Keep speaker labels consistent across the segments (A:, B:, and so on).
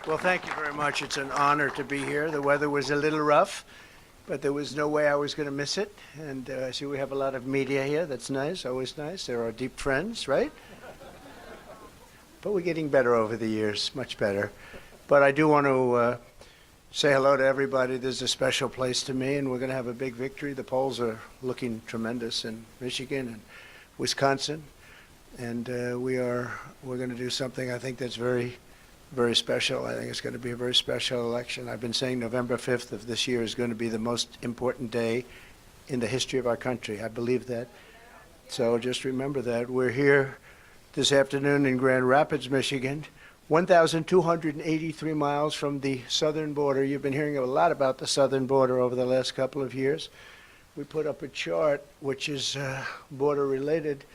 A: Well, thank you very much. It's an honor to be here. The weather was a little rough, but there was no way I was going to miss it. And I see we have a lot of media here. That's nice, always nice. They're our deep friends, right? But we're getting better over the years, much better. But I do want to say hello to everybody. This is a special place to me, and we're going to have a big victory. The polls are looking tremendous in Michigan and Wisconsin. And we're going to do something I think that's very, very special. I think it's going to be a very special election. I've been saying November 5th of this year is going to be the most important day in the history of our country. I believe that. So just remember that. We're here this afternoon in Grand Rapids, Michigan, 1,283 miles from the southern border. You've been hearing a lot about the southern border over the last couple of years. We put up a chart which is border related.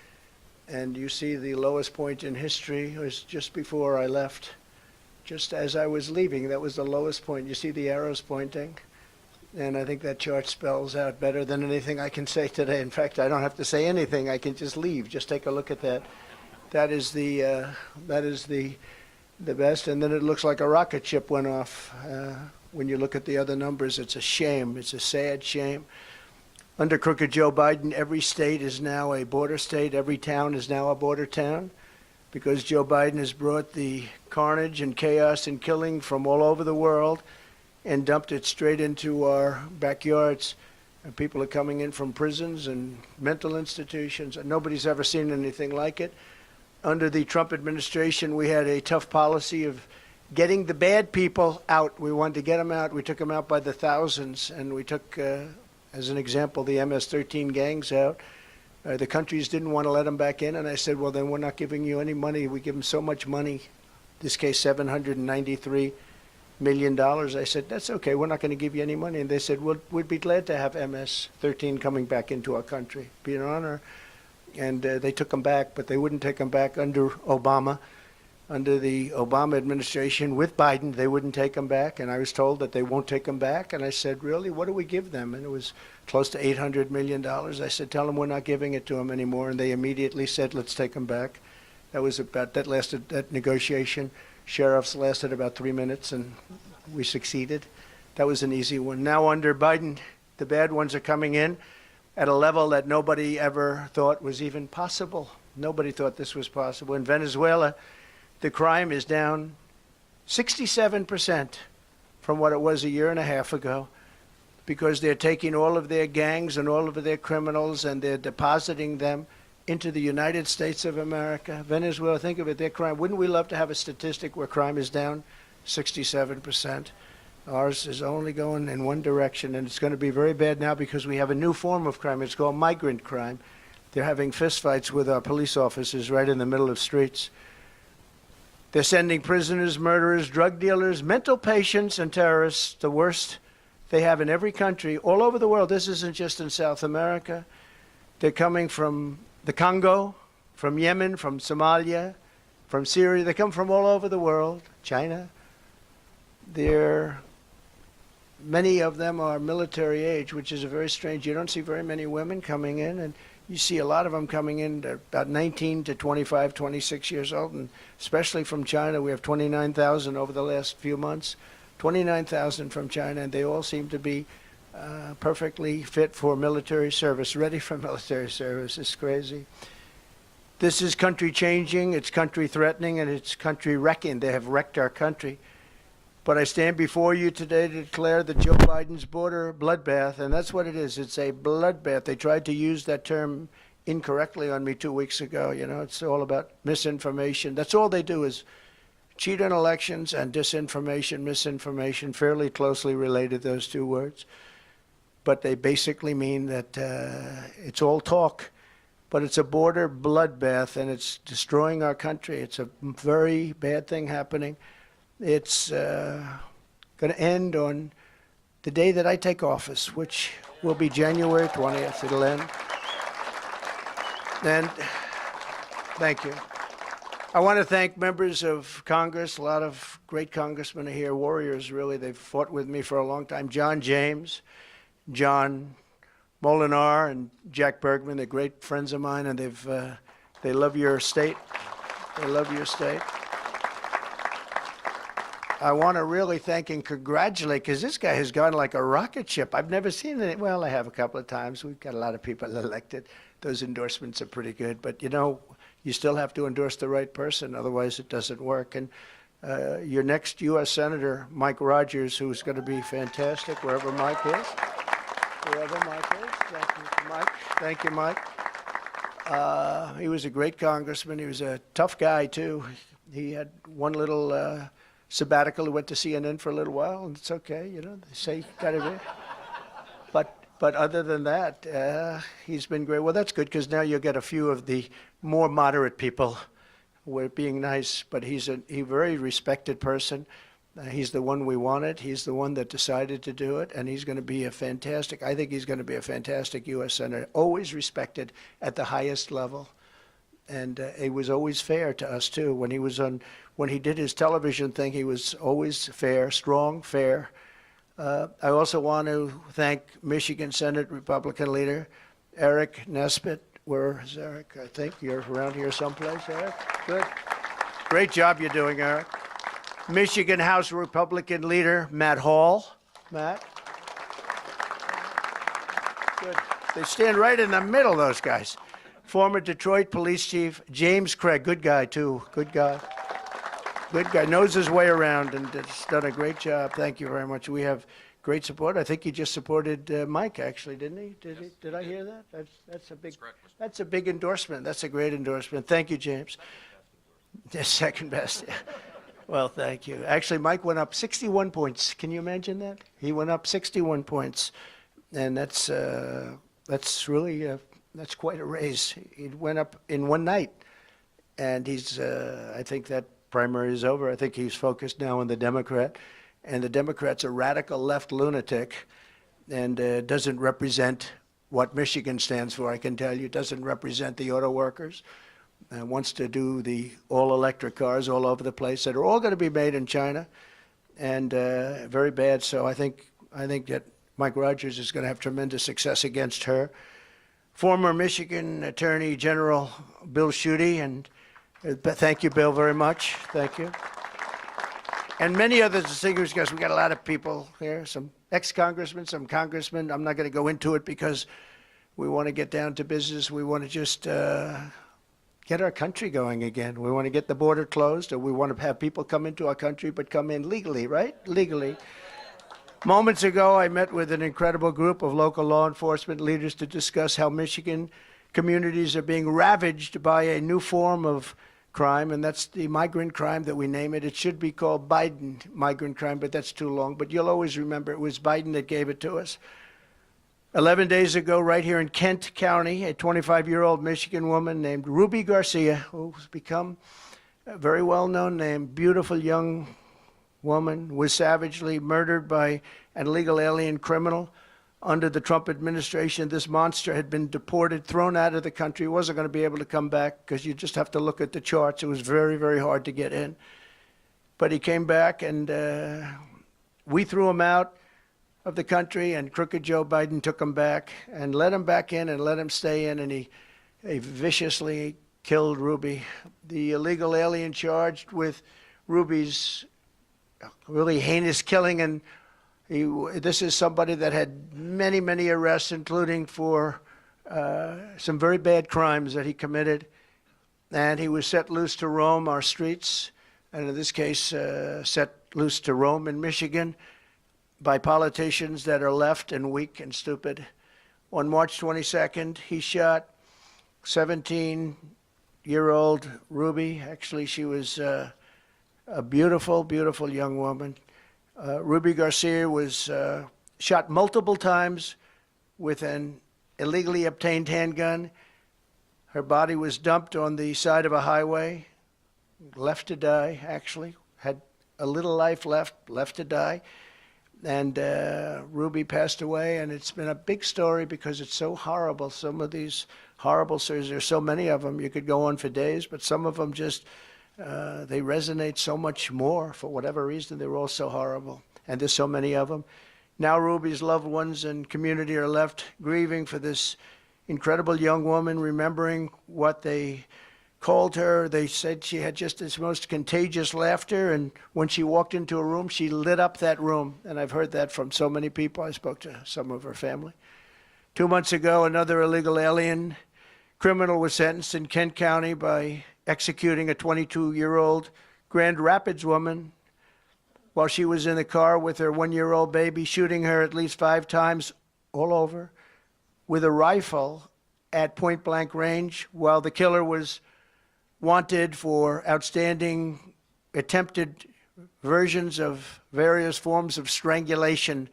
A: And you see the lowest point in history was just before I left. Just as I was leaving, that was the lowest point. You see the arrows pointing? And I think that chart spells out better than anything I can say today. In fact, I don't have to say anything. I can just leave. Just take a look at that. That is the best. And then it looks like a rocket ship went off. When you look at the other numbers, it's a shame. It's a sad shame. Under crooked Joe Biden, every state is now a border state. Every town is now a border town because Joe Biden has brought the carnage and chaos and killing from all over the world and dumped it straight into our backyards. And people are coming in from prisons and mental institutions. And nobody's ever seen anything like it. Under the Trump administration, we had a tough policy of getting the bad people out. We wanted to get them out. We took them out by the thousands, and we took as an example, the MS-13 gangs out. The countries didn't want to let them back in, and I said, well, then we're not giving you any money. We give them so much money, in this case, $793 million. I said, that's okay. We're not going to give you any money. And they said, well, we'd be glad to have MS-13 coming back into our country. Be an honor. And they took them back, but they wouldn't take them back under Obama. Under the Obama administration with Biden, they wouldn't take them back, and I was told that they won't take them back. And I said, really, what do we give them? And it was close to $800 million. I said, tell them we're not giving it to them anymore. And they immediately said, let's take them back. That negotiation, sheriffs lasted about 3 minutes, and we succeeded. That was an easy one. Now under Biden, the bad ones are coming in at a level that nobody ever thought was even possible. Nobody thought this was possible. In Venezuela, the crime is down 67% from what it was a year and a half ago because they're taking all of their gangs and all of their criminals and they're depositing them into the United States of America. Venezuela, think of it, their crime. Wouldn't we love to have a statistic where crime is down 67%? Ours is only going in one direction, and it's going to be very bad now because we have a new form of crime. It's called migrant crime. They're having fistfights with our police officers right in the middle of streets. They're sending prisoners, murderers, drug dealers, mental patients, and terrorists, the worst they have in every country, all over the world. This isn't just in South America. They're coming from the Congo, from Yemen, from Somalia, from Syria. They come from all over the world, China. Many of them are military age, which is a very strange. You don't see very many women coming in, and you see a lot of them coming in about 19 to 25, 26 years old, and especially from China. We have 29,000 over the last few months, 29,000 from China, and they all seem to be perfectly fit for military service, ready for military service. It's crazy. This is country changing, it's country threatening, and it's country wrecking. They have wrecked our country. But I stand before you today to declare that Joe Biden's border bloodbath, and that's what it is. It's a bloodbath. They tried to use that term incorrectly on me 2 weeks ago. You know, it's all about misinformation. That's all they do is cheat on elections and disinformation, misinformation, fairly closely related, those two words. But they basically mean that it's all talk, but it's a border bloodbath, and it's destroying our country. It's a very bad thing happening. It's going to end on the day that I take office, which will be January 20th. It'll end. And thank you. I want to thank members of Congress. A lot of great congressmen are here, warriors, really. They've fought with me for a long time. John James, John Molinar, and Jack Bergman. They're great friends of mine, and they love your state. They love your state. I want to really thank and congratulate, because this guy has gone like a rocket ship. I've never seen it. Well, I have a couple of times. We've got a lot of people elected. Those endorsements are pretty good. But, you know, you still have to endorse the right person. Otherwise, it doesn't work. And your next U.S. Senator, Mike Rogers, who's going to be fantastic, wherever Mike is. Wherever Mike is. Thank you, Mike. Thank you, Mike. He was a great congressman. He was a tough guy, too. He had one little sabbatical. He went to CNN for a little while, and it's okay, you know. They say gotta be. But other than that, he's been great. Well, that's good, because now you'll get a few of the more moderate people who are being nice. But he's a very respected person. He's the one we wanted. He's the one that decided to do it, and he's going to be I think he's going to be a fantastic U.S. Senator, always respected at the highest level. And he was always fair to us, too. When he did his television thing, he was always fair, strong, fair. I also want to thank Michigan Senate Republican leader Eric Nesbitt. Where is Eric? I think you're around here someplace, Eric. Good. Great job you're doing, Eric. Michigan House Republican leader Matt Hall. Matt. Good. They stand right in the middle, those guys. Former Detroit Police Chief James Craig, good guy too, good guy. Good guy, knows his way around and has done a great job. Thank you very much. We have great support. I think he just supported Mike, actually, didn't he? Did I hear that? That's a big endorsement. That's a great endorsement. Thank you, James. Second best. Yeah. Well, thank you. Actually, Mike went up 61 points. Can you imagine that? He went up 61 points, and that's really. That's quite a raise. It went up in one night, and I think that primary is over. I think he's focused now on the Democrat, and the Democrat's a radical left lunatic and doesn't represent what Michigan stands for, I can tell you. Doesn't represent the auto workers. Wants to do the all-electric cars all over the place that are all going to be made in China, and very bad. So I think that Mike Rogers is going to have tremendous success against her. Former Michigan Attorney General Bill Schuette, and thank you, Bill, very much. Thank you. And many other distinguished guests. We got a lot of people here, some ex-congressmen, some congressmen. I'm not going to go into it because we want to get down to business. We want to just get our country going again. We want to get the border closed, or we want to have people come into our country, but come in legally, right? Legally. Moments ago, I met with an incredible group of local law enforcement leaders to discuss how Michigan communities are being ravaged by a new form of crime, and that's the migrant crime that we name it. It should be called Biden migrant crime, but that's too long. But you'll always remember it was Biden that gave it to us. 11 days ago, right here in Kent County, a 25-year-old Michigan woman named Ruby Garcia, who's become a very well-known name, beautiful young woman, was savagely murdered by an illegal alien criminal. Under the Trump administration, this monster had been deported, thrown out of the country, wasn't going to be able to come back because you just have to look at the charts. It was very, very hard to get in. But he came back, and we threw him out of the country, and crooked Joe Biden took him back and let him back in and let him stay in, and he viciously killed Ruby. The illegal alien charged with Ruby's really heinous killing, and this is somebody that had many, many arrests, including for some very bad crimes that he committed. And he was set loose to roam our streets, and in this case, set loose to roam in Michigan by politicians that are left and weak and stupid. On March 22nd, he shot 17-year-old Ruby. Actually, she was a beautiful, beautiful young woman. Ruby Garcia was shot multiple times with an illegally obtained handgun. Her body was dumped on the side of a highway, left to die, actually. Had a little life left to die. And Ruby passed away, and it's been a big story because it's so horrible. Some of these horrible stories, there's so many of them, you could go on for days, but some of them just, they resonate so much more for whatever reason. They're all so horrible, and there's so many of them. Now Ruby's loved ones and community are left grieving for this incredible young woman, remembering what they called her. They said she had just this most contagious laughter, and when she walked into a room, she lit up that room. And I've heard that from so many people. I spoke to some of her family. 2 months ago, another illegal alien criminal was sentenced in Kent County by executing a 22-year-old Grand Rapids woman while she was in the car with her 1-year-old baby, shooting her at least 5 times all over with a rifle at point-blank range, while the killer was wanted for outstanding attempted versions of various forms of strangulation.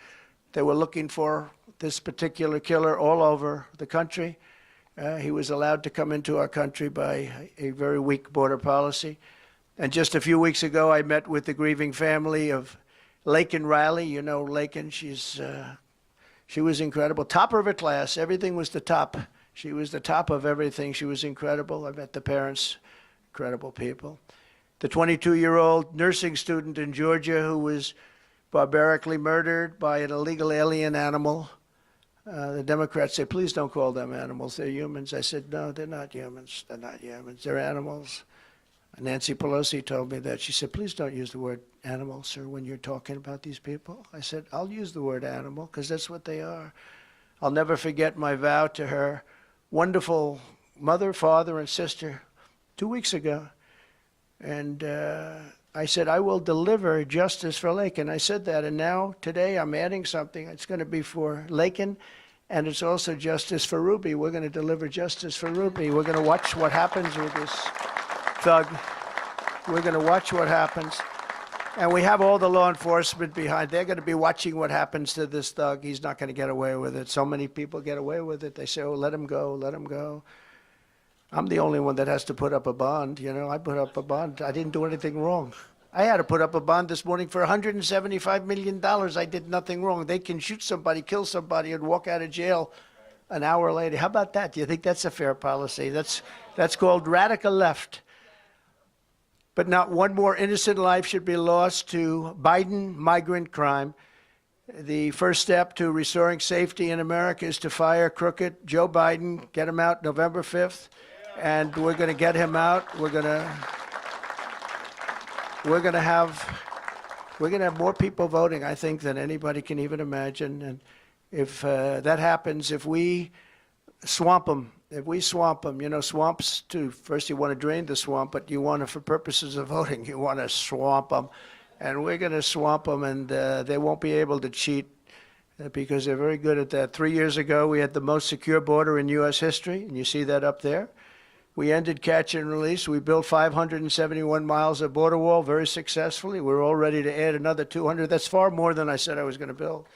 A: They were looking for this particular killer all over the country. He was allowed to come into our country by a very weak border policy. And just a few weeks ago, I met with the grieving family of Laken Riley. You know Laken, she was incredible. Top of her class, everything was the top. She was the top of everything. She was incredible. I met the parents, incredible people. The 22-year-old nursing student in Georgia who was barbarically murdered by an illegal alien animal. The Democrats say, please don't call them animals. They're humans. I said, no, they're not humans. They're not humans. They're animals. Nancy Pelosi told me that. She said, please don't use the word animal, sir, when you're talking about these people. I said, I'll use the word animal because that's what they are. I'll never forget my vow to her wonderful mother, father, and sister 2 weeks ago. And I said, I will deliver justice for Laken. I said that, and now, today, I'm adding something. It's going to be for Laken, and it's also justice for Ruby. We're going to deliver justice for Ruby. We're going to watch what happens with this thug. We're going to watch what happens. And we have all the law enforcement behind. They're going to be watching what happens to this thug. He's not going to get away with it. So many people get away with it. They say, oh, let him go, let him go. I'm the only one that has to put up a bond. You know, I put up a bond. I didn't do anything wrong. I had to put up a bond this morning for $175 million. I did nothing wrong. They can shoot somebody, kill somebody, and walk out of jail an hour later. How about that? Do you think that's a fair policy? That's called radical left. But not one more innocent life should be lost to Biden migrant crime. The first step to restoring safety in America is to fire crooked Joe Biden, get him out November 5th, and we're going to get him out. We're going to have more people voting, I think, than anybody can even imagine. And if that happens, if we swamp them, you know, swamps too. First, you want to drain the swamp, but you want to, for purposes of voting, you want to swamp them. And we're going to swamp them, and they won't be able to cheat because they're very good at that. 3 years ago, we had the most secure border in U.S. history, and you see that up there. We ended catch and release. We built 571 miles of border wall very successfully. We're all ready to add another 200. That's far more than I said I was going to build,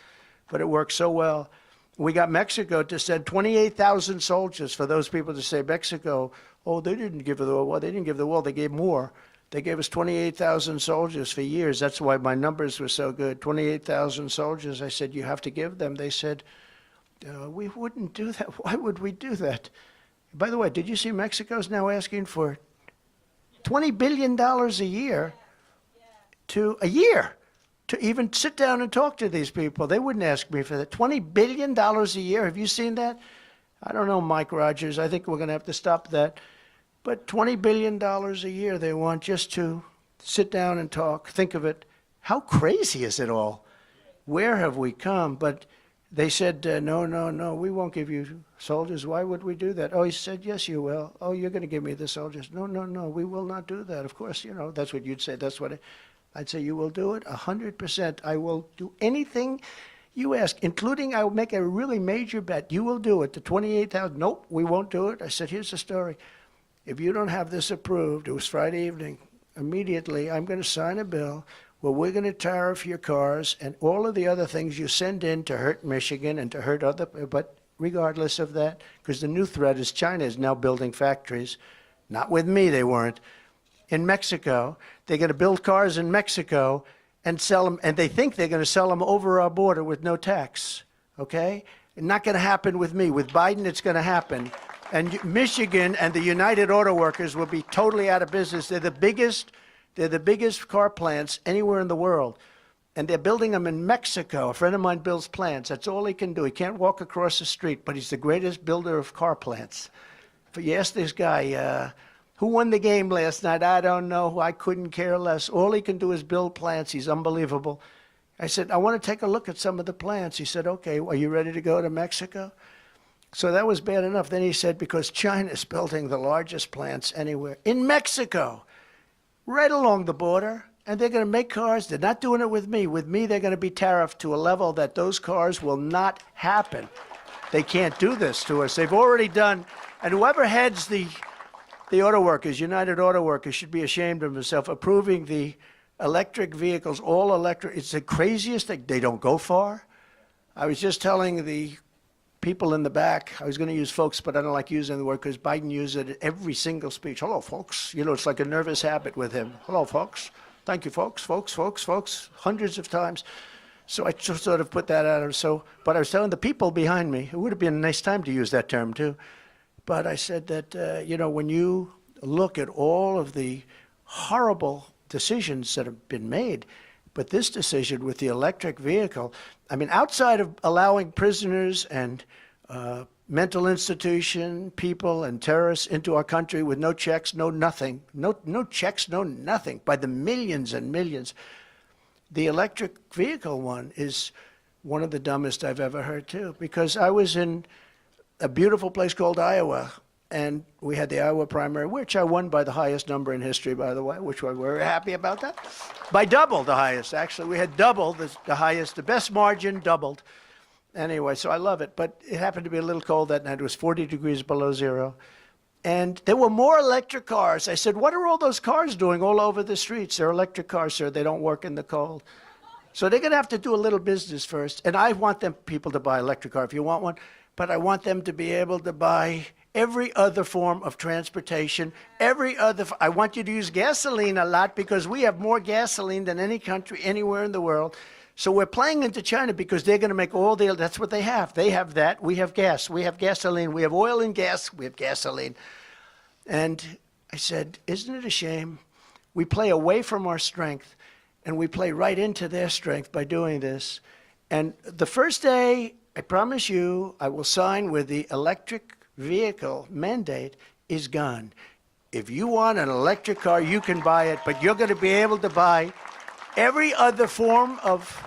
A: but it worked so well. We got Mexico to send 28,000 soldiers. For those people to say Mexico, oh, they didn't give the wall. They didn't give the wall. They gave more. They gave us 28,000 soldiers for years. That's why my numbers were so good. 28,000 soldiers. I said, you have to give them. They said, we wouldn't do that. Why would we do that? By the way, did you see Mexico's now asking for $20 billion a year to even sit down and talk to these people? They wouldn't ask me for that. $20 billion a year. Have you seen that? I don't know, Mike Rogers. I think we're going to have to stop that. But $20 billion a year they want just to sit down and talk. Think of it. How crazy is it all? Where have we come? But they said, no, we won't give you soldiers. Why would we do that? Oh, he said, yes, you will. Oh, you're going to give me the soldiers. No, we will not do that. Of course, you know, that's what you'd say. That's what I'd say. You will do it 100%. I will do anything you ask, including I will make a really major bet. You will do it. The 28,000. Nope, we won't do it. I said, here's the story. If you don't have this approved, it was Friday evening, immediately I'm going to sign a bill where we're going to tariff your cars and all of the other things you send in to hurt Michigan and to hurt other, but regardless of that, because the new threat is China is now building factories, not with me, they weren't, in Mexico. They're going to build cars in Mexico and sell them, and they think they're going to sell them over our border with no tax, okay? Not going to happen with me. With Biden, it's going to happen. And Michigan and the United Auto Workers will be totally out of business. They're the biggest car plants anywhere in the world. And they're building them in Mexico. A friend of mine builds plants. That's all he can do. He can't walk across the street, but he's the greatest builder of car plants. If you ask this guy, Who won the game last night? I don't know. I couldn't care less. All he can do is build plants. He's unbelievable. I said, I want to take a look at some of the plants. He said, okay, are you ready to go to Mexico? So that was bad enough. Then he said, because China is building the largest plants anywhere in Mexico, right along the border, and they're going to make cars. They're not doing it with me. With me, they're going to be tariffed to a level that those cars will not happen. They can't do this to us. They've already done, and whoever heads the auto workers, United Auto Workers, should be ashamed of himself, approving the electric vehicles, all electric. It's the craziest thing. They don't go far. I was just telling the people in the back, I was going to use folks, but I don't like using the word because Biden uses it at every single speech. Hello, folks. You know, it's like a nervous habit with him. Hello, folks. Thank you, folks, folks, hundreds of times. So I just sort of put that out. So, but I was telling the people behind me, it would have been a nice time to use that term too. But I said that, you know, when you look at all of the horrible decisions that have been made, but this decision with the electric vehicle, I mean, outside of allowing prisoners and mental institution people and terrorists into our country with no checks, no nothing, no checks, no nothing, by the millions and millions, the electric vehicle one is one of the dumbest I've ever heard too. Because I was in a beautiful place called Iowa, and we had the Iowa primary, which I won by the highest number in history, by the way, which we're very happy about that. By double the highest, actually. We had double the highest, the best margin, doubled. Anyway, so I love it. But it happened to be a little cold that night. It was 40 degrees below zero. And there were more electric cars. I said, what are all those cars doing all over the streets? They're electric cars, sir. They don't work in the cold. So they're going to have to do a little business first. And I want them people to buy an electric car if you want one. But I want them to be able to buy every other form of transportation, I want you to use gasoline a lot because we have more gasoline than any country anywhere in the world. So we're playing into China because they're going to make all the, that's what they have. They have that. We have gas. We have gasoline. We have oil and gas. We have gasoline. And I said, isn't it a shame? We play away from our strength and we play right into their strength by doing this. And the first day, I promise you, I will sign with the electric vehicle mandate is gone. If you want an electric car, you can buy it, but you're going to be able to buy every other form of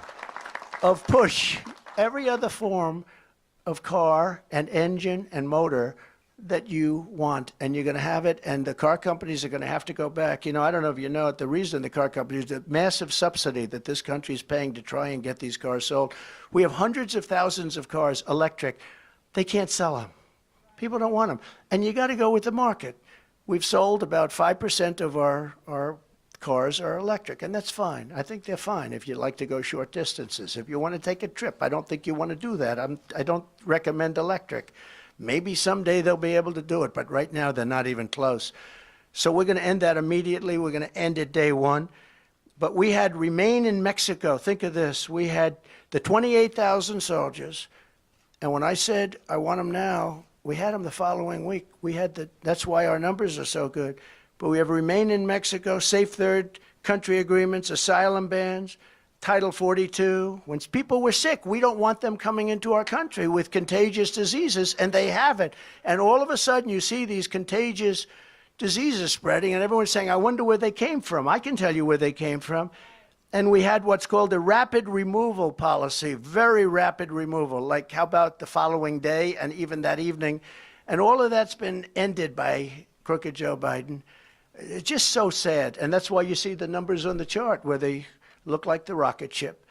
A: push, every other form of car and engine and motor that you want, and you're going to have it, and the car companies are going to have to go back. You know, I don't know if you know it, the reason the car companies, the massive subsidy that this country is paying to try and get these cars sold. We have hundreds of thousands of cars, electric. They can't sell them. People don't want them. And you got to go with the market. We've sold about 5% of our cars are electric, and that's fine. I think they're fine if you like to go short distances. If you want to take a trip, I don't think you want to do that. I don't recommend electric. Maybe someday they'll be able to do it, but right now they're not even close. So we're going to end that immediately. We're going to end it day one. But we had remain in Mexico. Think of this. We had the 28,000 soldiers, and when I said I want them now, we had them the following week. We had that's why our numbers are so good. But we have remain in Mexico, safe third country agreements, asylum bans, Title 42. When people were sick, we don't want them coming into our country with contagious diseases, and they have it. And all of a sudden, you see these contagious diseases spreading, and everyone's saying, I wonder where they came from. I can tell you where they came from. And we had what's called a rapid removal policy, very rapid removal, like how about the following day and even that evening. And all of that's been ended by crooked Joe Biden. It's just so sad. And that's why you see the numbers on the chart where they look like the rocket ship.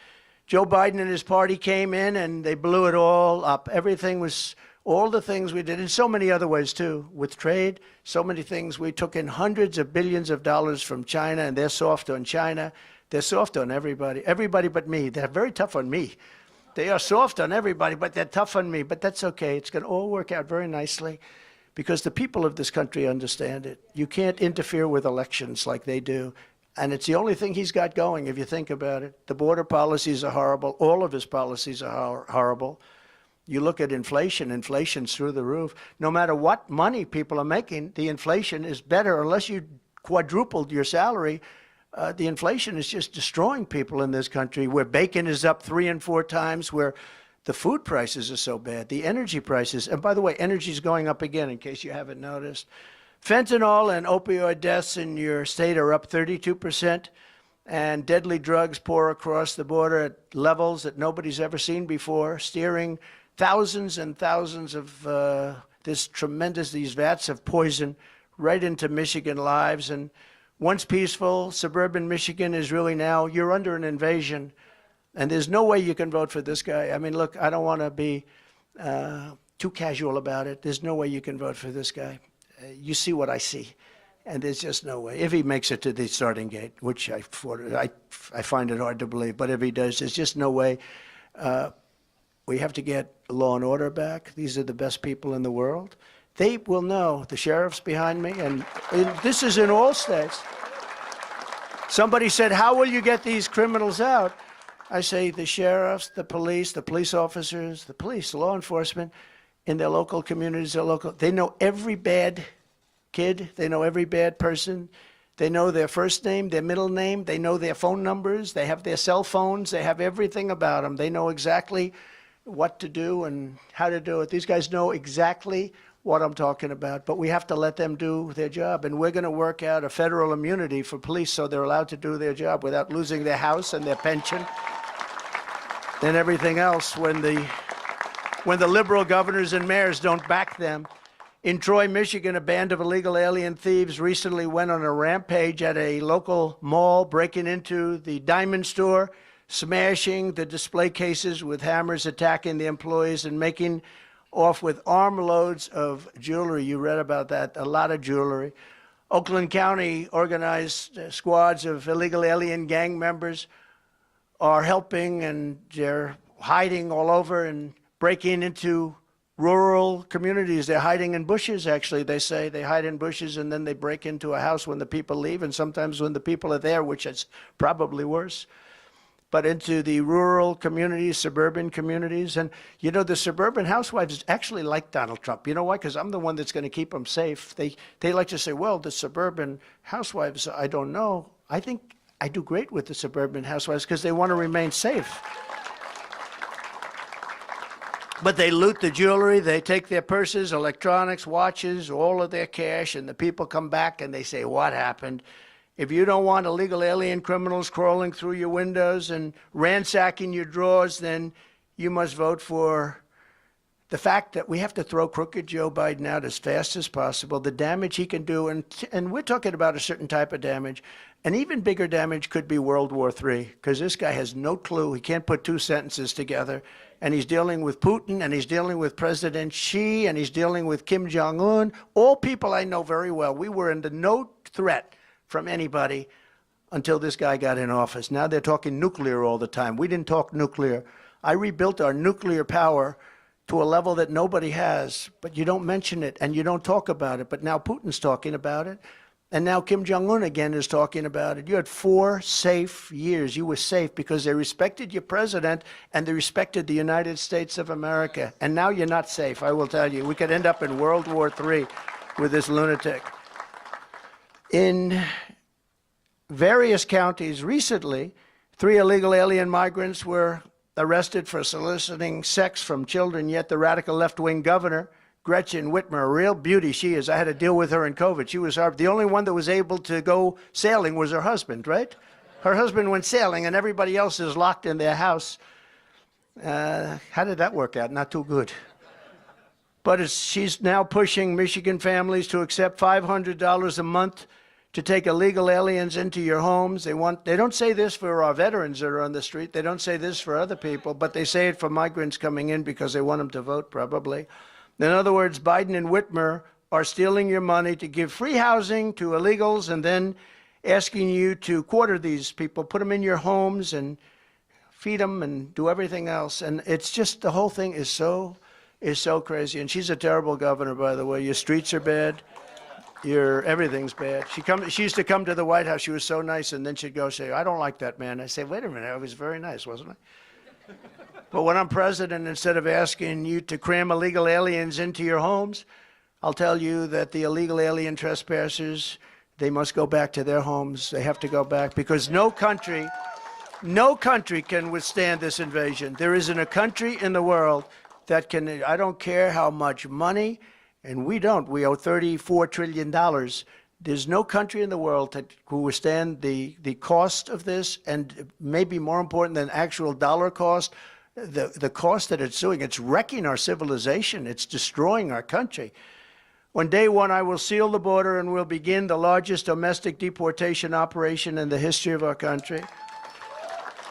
A: Joe Biden and his party came in and they blew it all up. Everything was, all the things we did in so many other ways too, with trade, so many things. We took in hundreds of billions of dollars from China, and they're soft on China. They're soft on everybody but me. They're very tough on me. They are soft on everybody, but they're tough on me. But that's okay. It's going to all work out very nicely because the people of this country understand it. You can't interfere with elections like they do. And it's the only thing he's got going, if you think about it. The border policies are horrible. All of his policies are horrible. You look at inflation, inflation's through the roof. No matter what money people are making, the inflation is better unless you quadrupled your salary. The inflation is just destroying people in this country, where bacon is up 3 and 4 times, where the food prices are so bad, the energy prices. And by the way, energy is going up again, in case you haven't noticed. Fentanyl and opioid deaths in your state are up 32%, and deadly drugs pour across the border at levels that nobody's ever seen before, steering thousands and thousands of these vats of poison right into Michigan lives. And once peaceful, suburban Michigan is really now, you're under an invasion, and there's no way you can vote for this guy. I mean, look, I don't want to be too casual about it. There's no way you can vote for this guy. You see what I see, and there's just no way. If he makes it to the starting gate, which I find it hard to believe, but if he does, there's just no way. We have to get law and order back. These are the best people in the world. They will know. The sheriff's behind me, and this is in all states. Somebody said, how will you get these criminals out? I say the sheriffs, the police officers, the police, law enforcement, in their local communities, they know every bad kid, they know every bad person, they know their first name, their middle name, they know their phone numbers, they have their cell phones, they have everything about them. They know exactly what to do and how to do it. These guys know exactly what I'm talking about, but we have to let them do their job, and we're going to work out a federal immunity for police so they're allowed to do their job without losing their house and their pension and everything else when the liberal governors and mayors don't back them. In Troy, Michigan, a band of illegal alien thieves recently went on a rampage at a local mall, breaking into the diamond store, smashing the display cases with hammers, attacking the employees, and making off with armloads of jewelry. You read about that, a lot of jewelry. Oakland County organized squads of illegal alien gang members are helping, and they're hiding all over and breaking into rural communities. They're hiding in bushes, actually. They say they hide in bushes, and then they break into a house when the people leave, and sometimes when the people are there, which is probably worse. But into the rural communities, suburban communities. And, you know, the suburban housewives actually like Donald Trump. You know why? Because I'm the one that's going to keep them safe. They like to say, well, the suburban housewives, I don't know. I think I do great with the suburban housewives because they want to remain safe. But they loot the jewelry, they take their purses, electronics, watches, all of their cash, and the people come back and they say, what happened? If you don't want illegal alien criminals crawling through your windows and ransacking your drawers, then you must vote for the fact that we have to throw crooked Joe Biden out as fast as possible, the damage he can do, and we're talking about a certain type of damage. An even bigger damage could be World War III, because this guy has no clue. He can't put two sentences together. And he's dealing with Putin, and he's dealing with President Xi, and he's dealing with Kim Jong-un, all people I know very well. We were under no threat from anybody until this guy got in office. Now they're talking nuclear all the time. We didn't talk nuclear. I rebuilt our nuclear power to a level that nobody has, but you don't mention it and you don't talk about it. But now Putin's talking about it, and now Kim Jong-un again is talking about it. You had 4 safe years. You were safe because they respected your president and they respected the United States of America. And now you're not safe, I will tell you. We could end up in World War III with this lunatic. In various counties recently, 3 illegal alien migrants were arrested for soliciting sex from children, yet the radical left-wing governor, Gretchen Whitmer, a real beauty she is. I had to deal with her in COVID. She was the only one that was able to go sailing was her husband, right? Her husband went sailing and everybody else is locked in their house. How did that work out? Not too good. But she's now pushing Michigan families to accept $500 a month to take illegal aliens into your homes. They don't say this for our veterans that are on the street. They don't say this for other people, but they say it for migrants coming in because they want them to vote, probably. In other words, Biden and Whitmer are stealing your money to give free housing to illegals and then asking you to quarter these people, put them in your homes and feed them and do everything else. And it's just, the whole thing is so crazy. And she's a terrible governor, by the way. Your streets are bad. Everything's bad. She used to come to the White House. She was so nice, and then she'd go say, I don't like that man. I say, wait a minute, I was very nice, wasn't I? But when I'm president, instead of asking you to cram illegal aliens into your homes, I'll tell you that the illegal alien trespassers, they must go back to their homes. They have to go back because no country can withstand this invasion. There isn't a country in the world that can, I don't care how much money And we don't. We owe $34 trillion. There's no country in the world that will withstand the cost of this, and maybe more important than actual dollar cost, the cost that it's doing. It's wrecking our civilization. It's destroying our country. On day one, I will seal the border and we'll begin the largest domestic deportation operation in the history of our country.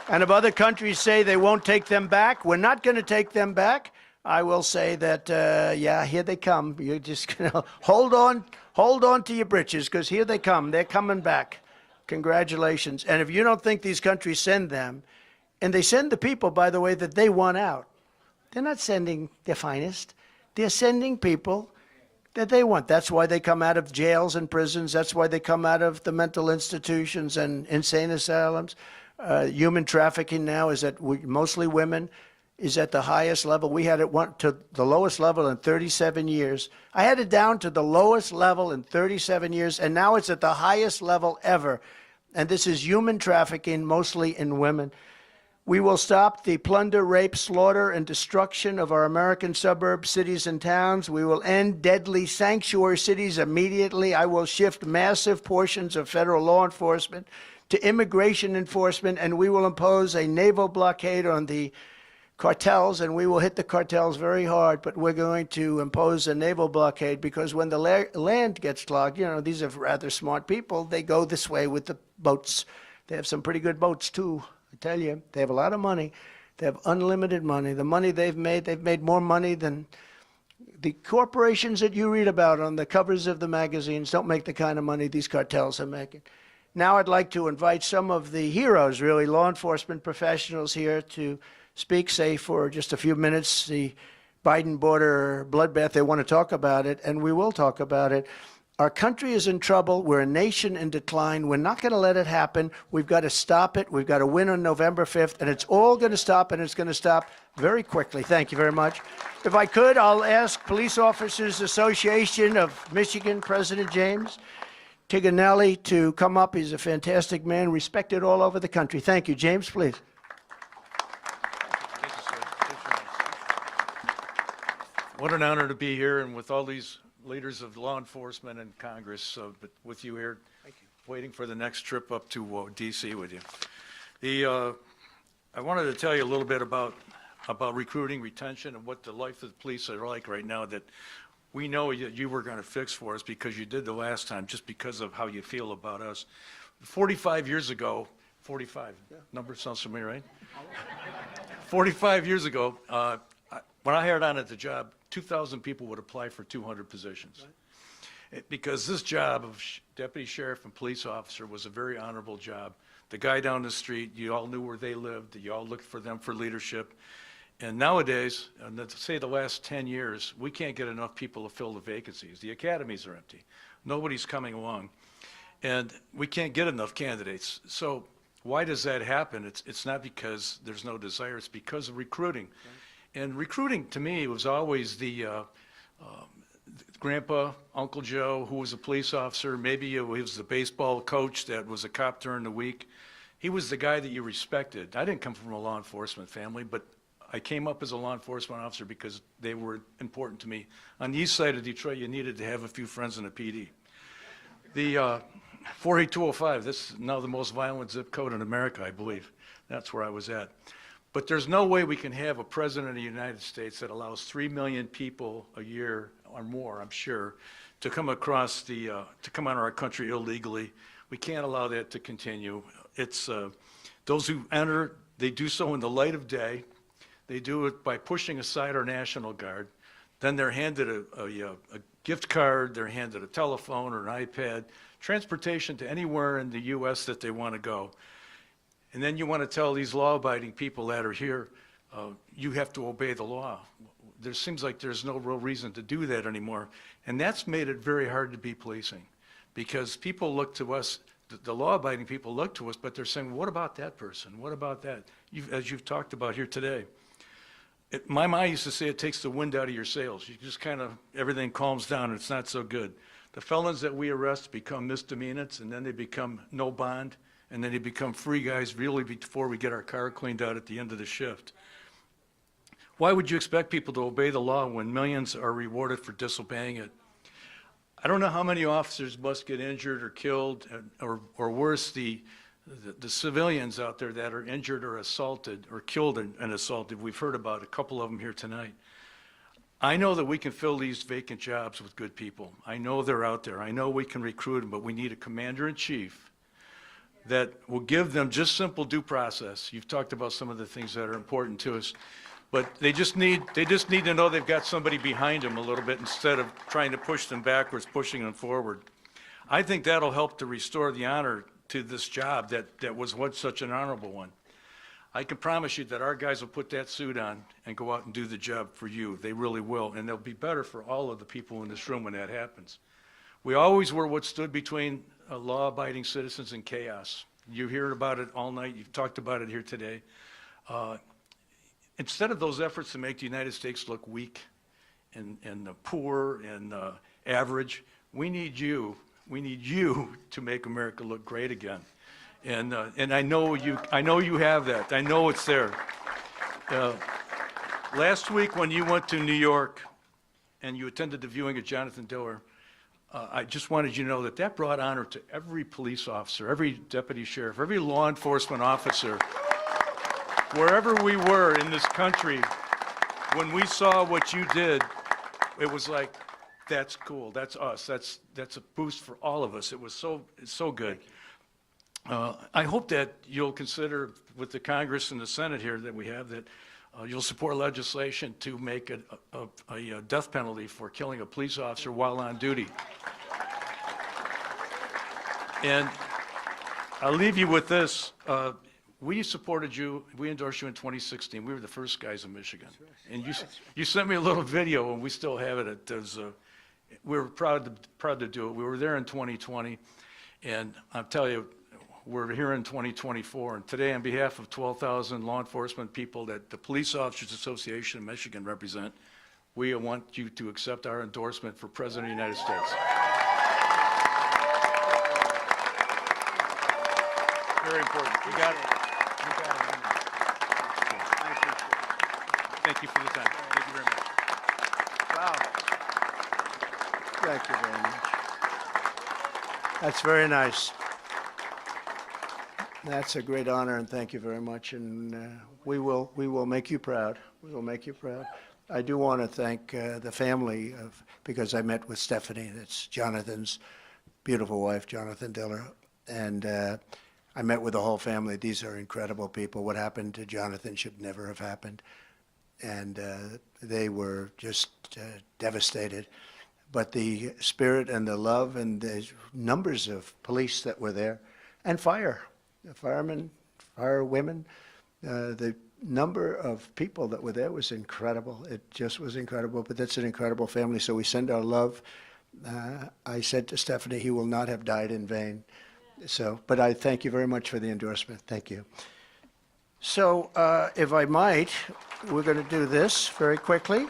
A: And if other countries say they won't take them back, we're not going to take them back. I will say that, yeah, here they come. You're just going to hold on to your britches, because here they come. They're coming back. Congratulations. And if you don't think these countries send them, and they send the people, by the way, that they want out, they're not sending their finest. They're sending people that they want. That's why they come out of jails and prisons. That's why they come out of the mental institutions and insane asylums. Human trafficking now is at mostly women, is at the highest level. We had it to the lowest level in 37 years. I had it down to the lowest level in 37 years, and now it's at the highest level ever. And this is human trafficking, mostly in women. We will stop the plunder, rape, slaughter, and destruction of our American suburbs, cities, and towns. We will end deadly sanctuary cities immediately. I will shift massive portions of federal law enforcement to immigration enforcement, and we will impose a naval blockade on the cartels, and we will hit the cartels very hard, but we're going to impose a naval blockade, because when the land gets clogged, you know, these are rather smart people. They go this way with the boats. They have some pretty good boats, too. I tell you, they have a lot of money. They have unlimited money. The money they've made more money than the corporations that you read about on the covers of the magazines. Don't make the kind of money these cartels are making. Now I'd like to invite some of the heroes, really, law enforcement professionals here to speak, say, for just a few minutes, the Biden border bloodbath. They want to talk about it, and we will talk about it. Our country is in trouble. We're a nation in decline. We're not going to let it happen. We've got to stop it. We've got to win on November 5th, and it's all going to stop, and it's going to stop very quickly. Thank you very much. If I could, I'll ask Police Officers Association of Michigan, President James Tiganelli, to come up. He's a fantastic man, respected all over the country. Thank you. James, please.
B: What an honor to be here, and with all these leaders of law enforcement and Congress, but with you here, waiting for the next trip up to D.C. with you. I wanted to tell you a little bit about recruiting, retention, and what the life of the police are like right now, that we know you were going to fix for us, because you did the last time, just because of how you feel about us. 45 years ago, 45, yeah. Number sounds familiar, right? 45 years ago, when I hired on at the job, 2,000 people would apply for 200 positions. Right. Because this job of deputy sheriff and police officer was a very honorable job. The guy down the street, you all knew where they lived, you all looked for them for leadership. And nowadays, and let's say the last 10 years, we can't get enough people to fill the vacancies. The academies are empty. Nobody's coming along. And we can't get enough candidates. So why does that happen? It's not because there's no desire, it's because of recruiting. Right. And recruiting, to me, was always the grandpa, Uncle Joe, who was a police officer. Maybe he was the baseball coach that was a cop during the week. He was the guy that you respected. I didn't come from a law enforcement family, but I came up as a law enforcement officer because they were important to me. On the east side of Detroit, you needed to have a few friends in the PD. The 48205, this is now the most violent zip code in America, I believe. That's where I was at. But there's no way we can have a president of the United States that allows 3 million people a year or more, I'm sure, to come across to come out of our country illegally. We can't allow that to continue. It's those who enter, they do so in the light of day. They do it by pushing aside our National Guard. Then they're handed a gift card, they're handed a telephone or an iPad, transportation to anywhere in the U.S. that they want to go. And then you want to tell these law-abiding people that are here, you have to obey the law. There seems like there's no real reason to do that anymore. And that's made it very hard to be policing, because people look to us, the law-abiding people look to us, but they're saying, what about that person? What about that? As you've talked about here today. My mom used to say it takes the wind out of your sails. You just kind of, everything calms down and it's not so good. The felons that we arrest become misdemeanors, and then they become no bond, and then they become free guys really before we get our car cleaned out at the end of the shift. Why would you expect people to obey the law when millions are rewarded for disobeying it? I don't know how many officers must get injured or killed, or worse, the civilians out there that are injured or assaulted or killed and assaulted. We've heard about a couple of them here tonight. I know that we can fill these vacant jobs with good people. I know they're out there. I know we can recruit them, but we need a commander-in-chief that will give them just simple due process. You've talked about some of the things that are important to us, but they just need to know they've got somebody behind them a little bit instead of trying to push them backwards, pushing them forward. I think that'll help to restore the honor to this job that was once such an honorable one. I can promise you that our guys will put that suit on and go out and do the job for you. They really will, and they'll be better for all of the people in this room when that happens. We always were what stood between law-abiding citizens and chaos. You hear about it all night. You've talked about it here today. Instead of those efforts to make the United States look weak and poor and average, we need you. We need you to make America look great again. And I know you have that. I know it's there. Last week when you went to New York and you attended the viewing of Jonathan Diller, I just wanted you to know that that brought honor to every police officer, every deputy sheriff, every law enforcement officer. Wherever we were in this country, when we saw what you did, it was like, that's cool, that's us, that's a boost for all of us. It was so good. I hope that you'll consider with the Congress and the Senate here that we have that you'll support legislation to make a death penalty for killing a police officer while on duty. And I'll leave you with this. We supported you, we endorsed you in 2016. We were the first guys in Michigan. And you sent me a little video, and we still have it. We were proud to do it. We were there in 2020, and I'll tell you, we're here in 2024, and today, on behalf of 12,000 law enforcement people that the Police Officers Association of Michigan represent, we want you to accept our endorsement for President of the United States. Very important. You got it. You got it. Thank you for the time. Thank you very much.
A: Wow. Thank you very much. That's very nice. That's a great honor, and thank you very much. And we will make you proud. We will make you proud. I do want to thank the family because I met with Stephanie. That's Jonathan's beautiful wife, Jonathan Diller, and I met with the whole family. These are incredible people. What happened to Jonathan should never have happened, and they were just devastated. But the spirit and the love and the numbers of police that were there, and firemen, firewomen, the number of people that were there was incredible. It just was incredible, but that's an incredible family, so we send our love. I said to Stephanie, he will not have died in vain. So, but I thank you very much for the endorsement. Thank you. So, if I might, we're going to do this very quickly.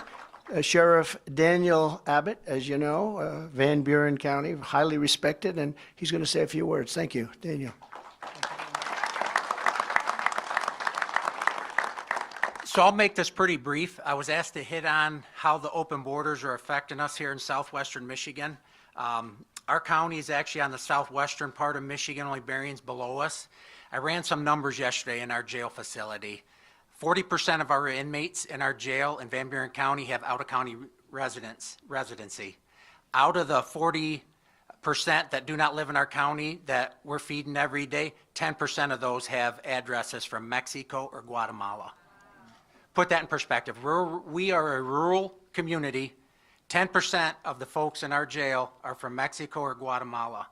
A: Sheriff Daniel Abbott, as you know, Van Buren County, highly respected, and he's going to say a few words. Thank you, Daniel.
C: So I'll make this pretty brief. I was asked to hit on how the open borders are affecting us here in southwestern Michigan. Our county is actually on the southwestern part of Michigan, only Berrien's below us. I ran some numbers yesterday in our jail facility. 40% of our inmates in our jail in Van Buren County have out-of-county residency. Out of the 40% that do not live in our county that we're feeding every day, 10% of those have addresses from Mexico or Guatemala. Put that in perspective. We are a rural community. 10% of the folks in our jail are from Mexico or Guatemala.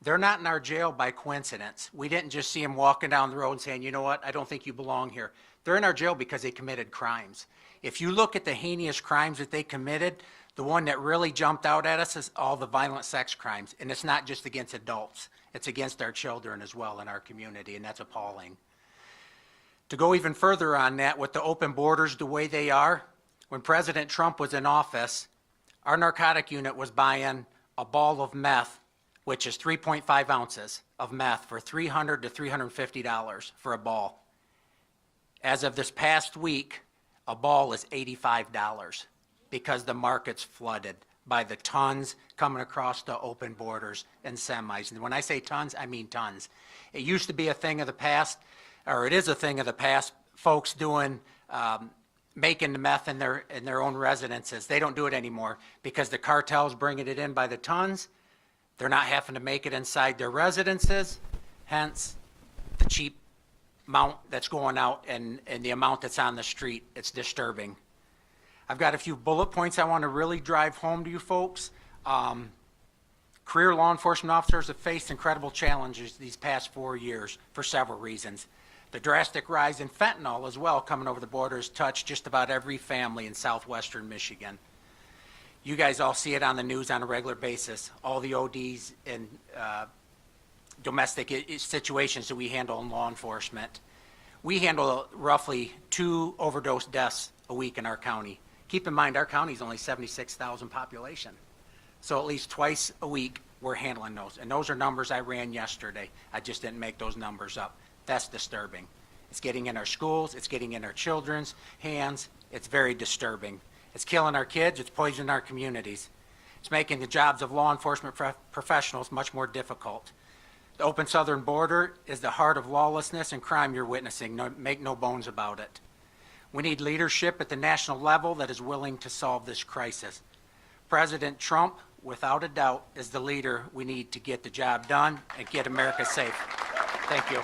C: They're not in our jail by coincidence. We didn't just see them walking down the road and saying, you know what, I don't think you belong here. They're in our jail because they committed crimes. If you look at the heinous crimes that they committed, the one that really jumped out at us is all the violent sex crimes. And it's not just against adults. It's against our children as well in our community, and that's appalling. To go even further on that, with the open borders the way they are, when President Trump was in office, our narcotic unit was buying a ball of meth, which is 3.5 ounces of meth, for $300 to $350 for a ball. As of this past week, A ball is $85 because the market's flooded by the tons coming across the open borders and semis. And when I say tons, I mean tons. It used to be a thing of the past, or it is a thing of the past, folks doing, making the meth in their own residences. They don't do it anymore because the cartel's bringing it in by the tons. They're not having to make it inside their residences, hence the cheap amount that's going out and the amount that's on the street. It's disturbing. I've got a few bullet points I want to really drive home to you folks. Career law enforcement officers have faced incredible challenges these past 4 years for several reasons. The drastic rise in fentanyl as well coming over the border has touched just about every family in southwestern Michigan. You guys all see it on the news on a regular basis, all the ODs and domestic situations that we handle in law enforcement. We handle roughly 2 overdose deaths a week in our county. Keep in mind, our county is only 76,000 population. So at least twice a week, we're handling those. And those are numbers I ran yesterday. I just didn't make those numbers up. That's disturbing. It's getting in our schools. It's getting in our children's hands. It's very disturbing. It's killing our kids. It's poisoning our communities. It's making the jobs of law enforcement professionals much more difficult. The open southern border is the heart of lawlessness and crime you're witnessing. Make no bones about it. We need leadership at the national level that is willing to solve this crisis. President Trump, without a doubt, is the leader we need to get the job done and get America safe. Thank you.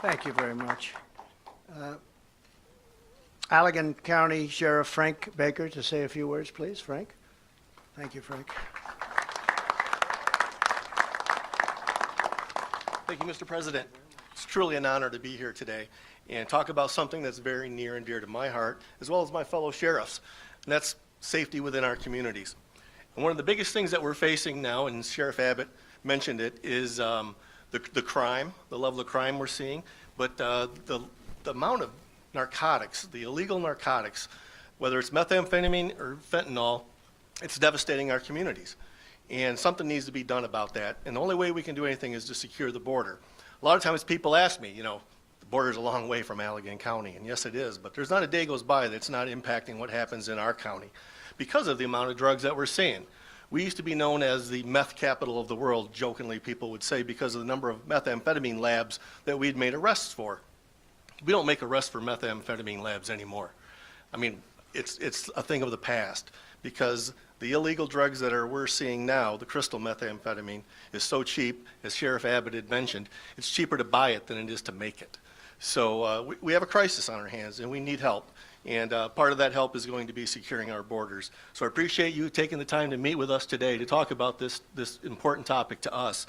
A: Thank you very much. Allegan County Sheriff Frank Baker to say a few words, please. Frank? Thank you, Frank.
D: Thank you, Mr. President. It's truly an honor to be here today and talk about something that's very near and dear to my heart, as well as my fellow sheriffs, and that's safety within our communities. And one of the biggest things that we're facing now, and Sheriff Abbott mentioned it, is the crime, the level of crime we're seeing, but the amount of narcotics, the illegal narcotics, whether it's methamphetamine or fentanyl, it's devastating our communities. And something needs to be done about that. And the only way we can do anything is to secure the border. A lot of times people ask me, the border's a long way from Allegan County, and yes it is, but there's not a day goes by that's not impacting what happens in our county because of the amount of drugs that we're seeing. We used to be known as the meth capital of the world, jokingly people would say, because of the number of methamphetamine labs that we'd made arrests for. We don't make arrests for methamphetamine labs anymore. I mean, it's a thing of the past because the illegal drugs that we're seeing now, the crystal methamphetamine, is so cheap, as Sheriff Abbott had mentioned, it's cheaper to buy it than it is to make it. So we have a crisis on our hands and we need help. And part of that help is going to be securing our borders. So I appreciate you taking the time to meet with us today to talk about this important topic to us,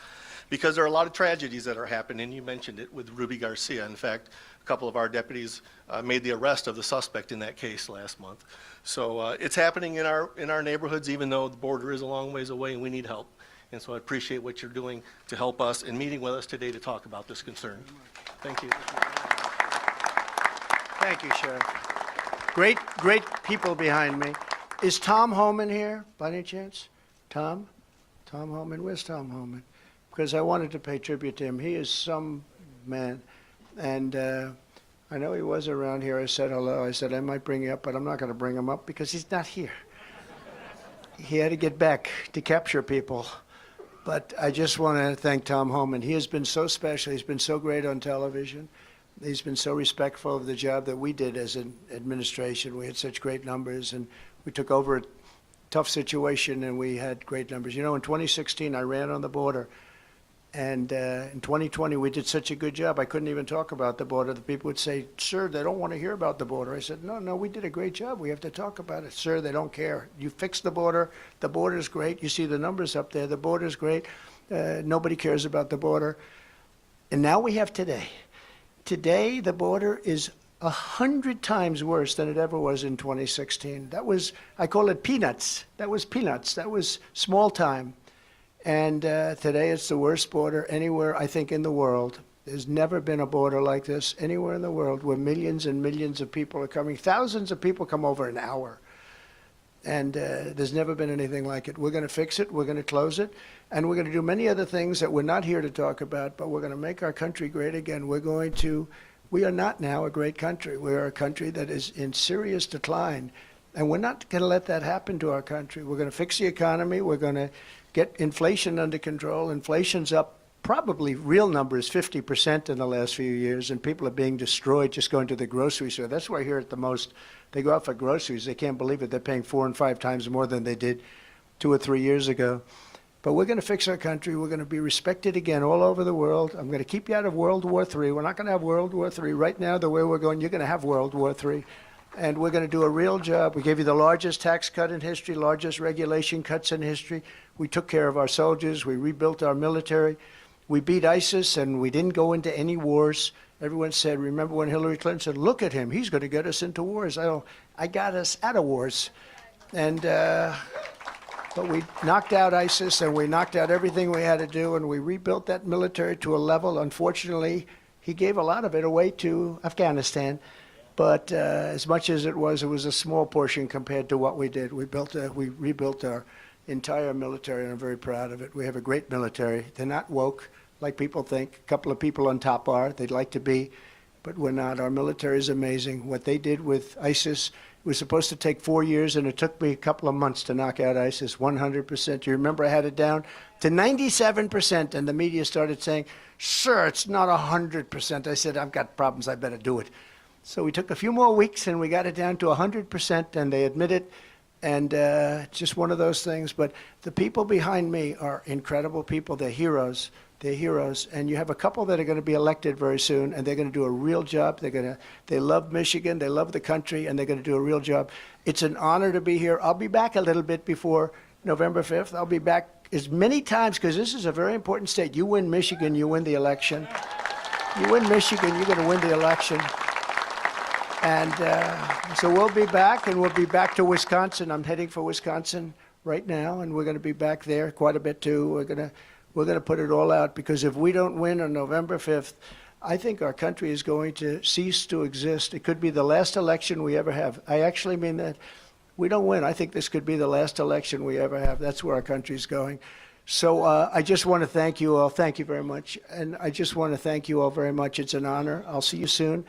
D: because there are a lot of tragedies that are happening. You mentioned it with Ruby Garcia. In fact, a couple of our deputies made the arrest of the suspect in that case last month. So it's happening in our neighborhoods, even though the border is a long ways away and we need help. And so I appreciate what you're doing to help us and meeting with us today to talk about this concern. Thank you.
A: Thank you, Sheriff. Great people behind me. Is Tom Homan here, by any chance? Tom? Tom Homan? Where's Tom Homan? Because I wanted to pay tribute to him. He is some man. And I know he was around here. I said hello. I said I might bring you up, but I'm not going to bring him up because he's not here. He had to get back to capture people. But I just want to thank Tom Homan. He has been so special. He's been so great on television. He's been so respectful of the job that we did as an administration. We had such great numbers, and we took over a tough situation, and we had great numbers. In 2016, I ran on the border. And in 2020, we did such a good job, I couldn't even talk about the border. The people would say, sir, they don't want to hear about the border. I said, no, we did a great job. We have to talk about it. Sir, they don't care. You fixed the border's great. You see the numbers up there, the border's great. Nobody cares about the border. And now we have today. Today, the border is 100 times worse than it ever was in 2016. I call it peanuts. That was peanuts. That was small time. And today it's the worst border anywhere, I think, in the world. There's never been a border like this anywhere in the world where millions and millions of people are coming. Thousands of people come over an hour. And there's never been anything like it. We're going to fix it. We're going to close it. And we're going to do many other things that we're not here to talk about, but we're going to make our country great again. We are not now a great country. We are a country that is in serious decline. And we're not going to let that happen to our country. We're going to fix the economy. We're going to get inflation under control. Inflation's up probably real numbers 50% in the last few years, and people are being destroyed just going to the grocery store. That's where I hear it the most. They go out for groceries. They can't believe it. They're paying 4 and 5 times more than they did 2 or 3 years ago. But we're going to fix our country. We're going to be respected again all over the world. I'm going to keep you out of World War III. We're not going to have World War III. Right now, the way we're going, you're going to have World War III. And we're going to do a real job. We gave you the largest tax cut in history, largest regulation cuts in history. We took care of our soldiers. We rebuilt our military. We beat ISIS, and we didn't go into any wars. Everyone said, remember when Hillary Clinton said, look at him, he's going to get us into wars. I got us out of wars. And but we knocked out ISIS, and we knocked out everything we had to do, and we rebuilt that military to a level. Unfortunately, he gave a lot of it away to Afghanistan. But as much as it was a small portion compared to what we did. We rebuilt our entire military, and I'm very proud of it. We have a great military. They're not woke like people think. A couple of people on top are. They'd like to be, but we're not. Our military is amazing. What they did with ISIS was supposed to take 4 years, and it took me a couple of months to knock out ISIS 100%. You remember I had it down to 97%, and the media started saying, sir, it's not 100%. I said, I've got problems. I better do it. So we took a few more weeks, and we got it down to 100%, and they admit it. And just one of those things. But the people behind me are incredible people. They're heroes. They're heroes. And you have a couple that are going to be elected very soon, and they're going to do a real job. They love Michigan. They love the country, and they're going to do a real job. It's an honor to be here. I'll be back a little bit before November 5th. I'll be back as many times, because this is a very important state. You win Michigan, you win the election. You win Michigan, you're going to win the election. And so we'll be back, and we'll be back to Wisconsin. I'm heading for Wisconsin right now, and we're going to be back there quite a bit too. We're going to put it all out, because if we don't win on November 5th, I think our country is going to cease to exist. It could be the last election we ever have. I actually mean that. We don't win. I think this could be the last election we ever have. That's where our country's going. So I just want to thank you all. Thank you very much. And I just want to thank you all very much. It's an honor. I'll see you soon.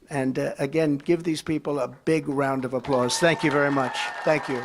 A: And again, give these people a big round of applause. Thank you very much. Thank you.